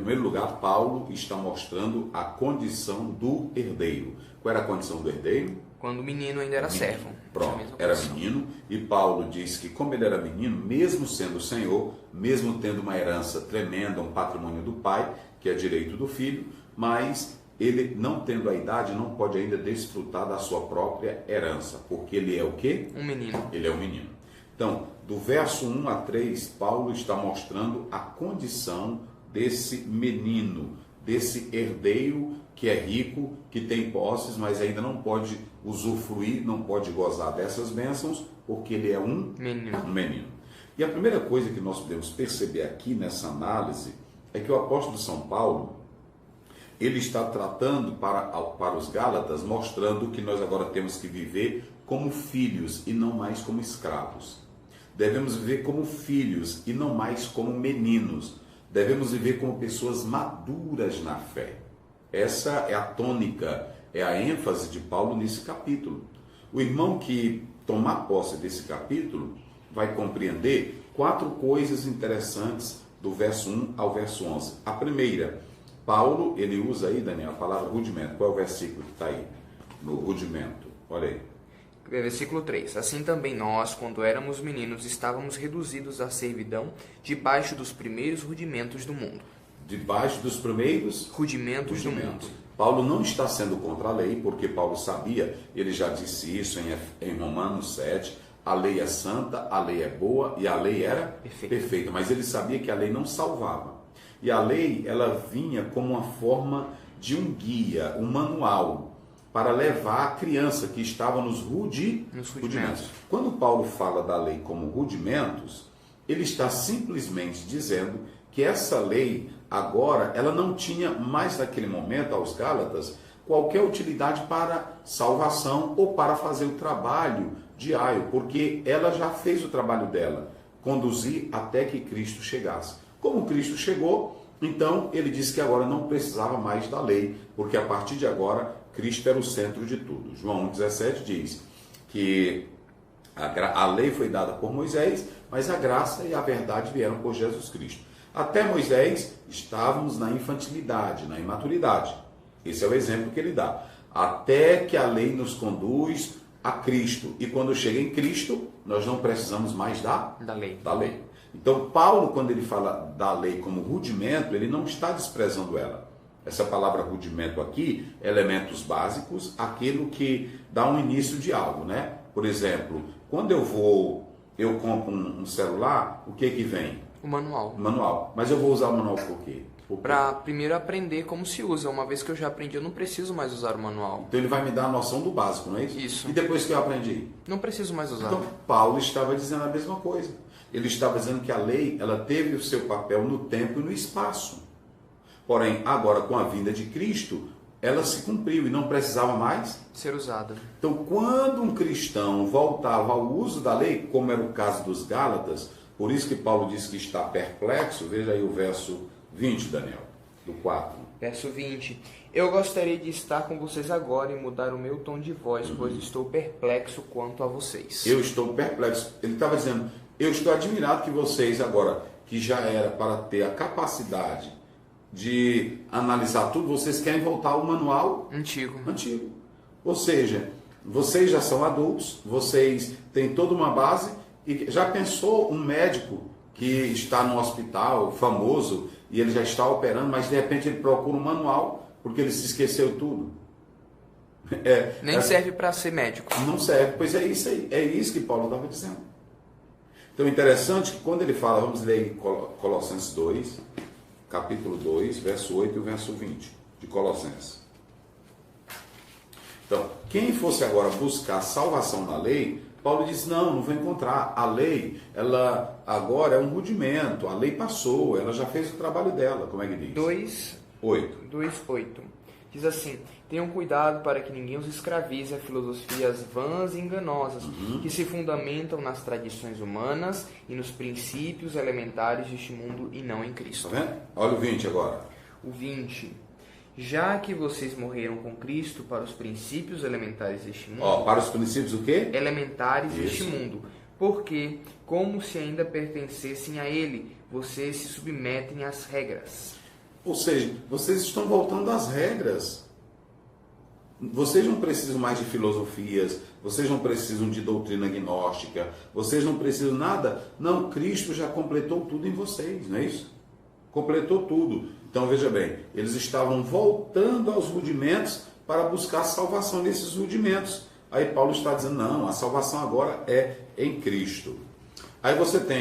Em primeiro lugar, Paulo está mostrando a condição do herdeiro. Qual era a condição do herdeiro? Quando o menino ainda era servo. Pronto, era menino. E Paulo diz que como ele era menino, mesmo sendo senhor, mesmo tendo uma herança tremenda, um patrimônio do pai, que é direito do filho, mas ele, não tendo a idade, não pode ainda desfrutar da sua própria herança, porque ele é o quê? Um menino. Ele é um menino. Então, do verso 1 a 3, Paulo está mostrando a condição desse menino, desse herdeiro que é rico, que tem posses, mas ainda não pode usufruir, não pode gozar dessas bênçãos, porque ele é um menino. E a primeira coisa que nós podemos perceber aqui nessa análise é que o apóstolo São Paulo, ele está tratando para os Gálatas, mostrando que nós agora temos que viver como filhos e não mais como escravos. Devemos viver como filhos e não mais como meninos. Devemos viver como pessoas maduras na fé. Essa é a tônica, é a ênfase de Paulo nesse capítulo. O irmão que tomar posse desse capítulo vai compreender 4 coisas interessantes do verso 1 ao verso 11. A primeira, Paulo, ele usa aí, Daniel, a palavra rudimento. Qual é o versículo que está aí? No rudimento. Olha aí. Versículo 3. Assim também nós, quando éramos meninos, estávamos reduzidos à servidão debaixo dos primeiros rudimentos do mundo. Debaixo dos primeiros rudimentos do mundo. Paulo não está sendo contra a lei, porque Paulo sabia, ele já disse isso em Romanos 7, a lei é santa, a lei é boa e a lei era perfeita. Mas ele sabia que a lei não salvava. E a lei, ela vinha como uma forma de um guia, um manual, para levar a criança que estava nos rudimentos. Quando Paulo fala da lei como rudimentos, ele está simplesmente dizendo que essa lei, agora, ela não tinha mais naquele momento, aos Gálatas, qualquer utilidade para salvação ou para fazer o trabalho diário, porque ela já fez o trabalho dela, conduzir até que Cristo chegasse. Como Cristo chegou, então ele disse que agora não precisava mais da lei, porque a partir de agora Cristo era o centro de tudo. João 1,17 diz que a lei foi dada por Moisés, mas a graça e a verdade vieram por Jesus Cristo. Até Moisés estávamos na infantilidade, na imaturidade. Esse é o exemplo que ele dá. Até que a lei nos conduz a Cristo. E quando chega em Cristo, nós não precisamos mais da lei. Então, Paulo, quando ele fala da lei como rudimento, ele não está desprezando ela. Essa palavra rudimento aqui, elementos básicos, aquilo que dá um início de algo, né? Por exemplo, quando eu compro um celular, o que vem? O manual. O manual. Mas eu vou usar o manual por quê? Para primeiro aprender como se usa. Uma vez que eu já aprendi, eu não preciso mais usar o manual. Então ele vai me dar a noção do básico, não é isso? Isso. E depois que eu aprendi? Não preciso mais usar. Então Paulo estava dizendo a mesma coisa. Ele estava dizendo que a lei, ela teve o seu papel no tempo e no espaço. Porém, agora com a vinda de Cristo, ela se cumpriu e não precisava mais ser usada. Então, quando um cristão voltava ao uso da lei, como era o caso dos Gálatas, por isso que Paulo diz que está perplexo, veja aí o verso 20, Daniel, do 4. Verso 20. Eu gostaria de estar com vocês agora e mudar o meu tom de voz, pois estou perplexo quanto a vocês. Eu estou perplexo. Ele estava dizendo, eu estou admirado que vocês agora, que já era para ter a capacidade de analisar tudo, vocês querem voltar ao manual antigo. Ou seja, vocês já são adultos, vocês têm toda uma base, e já pensou um médico que está no hospital famoso e ele já está operando, mas de repente ele procura um manual porque ele se esqueceu tudo. Nem serve para ser médico. Não serve, pois é isso aí, é isso que Paulo estava dizendo. Então interessante que quando ele fala, vamos ler Colossenses 2, capítulo 2, verso 8 e o verso 20 de Colossenses. Então, quem fosse agora buscar salvação na lei, Paulo diz, não vou encontrar. A lei, ela agora é um rudimento, a lei passou, ela já fez o trabalho dela, como é que diz? 2:8. Diz assim, tenham cuidado para que ninguém os escravize a filosofias vãs e enganosas, que se fundamentam nas tradições humanas e nos princípios elementares deste mundo e não em Cristo. Tá vendo? Olha o 20 agora. O 20. Já que vocês morreram com Cristo para os princípios elementares deste mundo... para os princípios o quê? Elementares deste mundo. Porque, como se ainda pertencessem a ele, vocês se submetem às regras. Ou seja, vocês estão voltando às regras. Vocês não precisam mais de filosofias, vocês não precisam de doutrina gnóstica, vocês não precisam nada. Não, Cristo já completou tudo em vocês, não é isso? Completou tudo. Então veja bem, eles estavam voltando aos rudimentos para buscar salvação nesses rudimentos. Aí Paulo está dizendo, não, a salvação agora é em Cristo. Aí você tem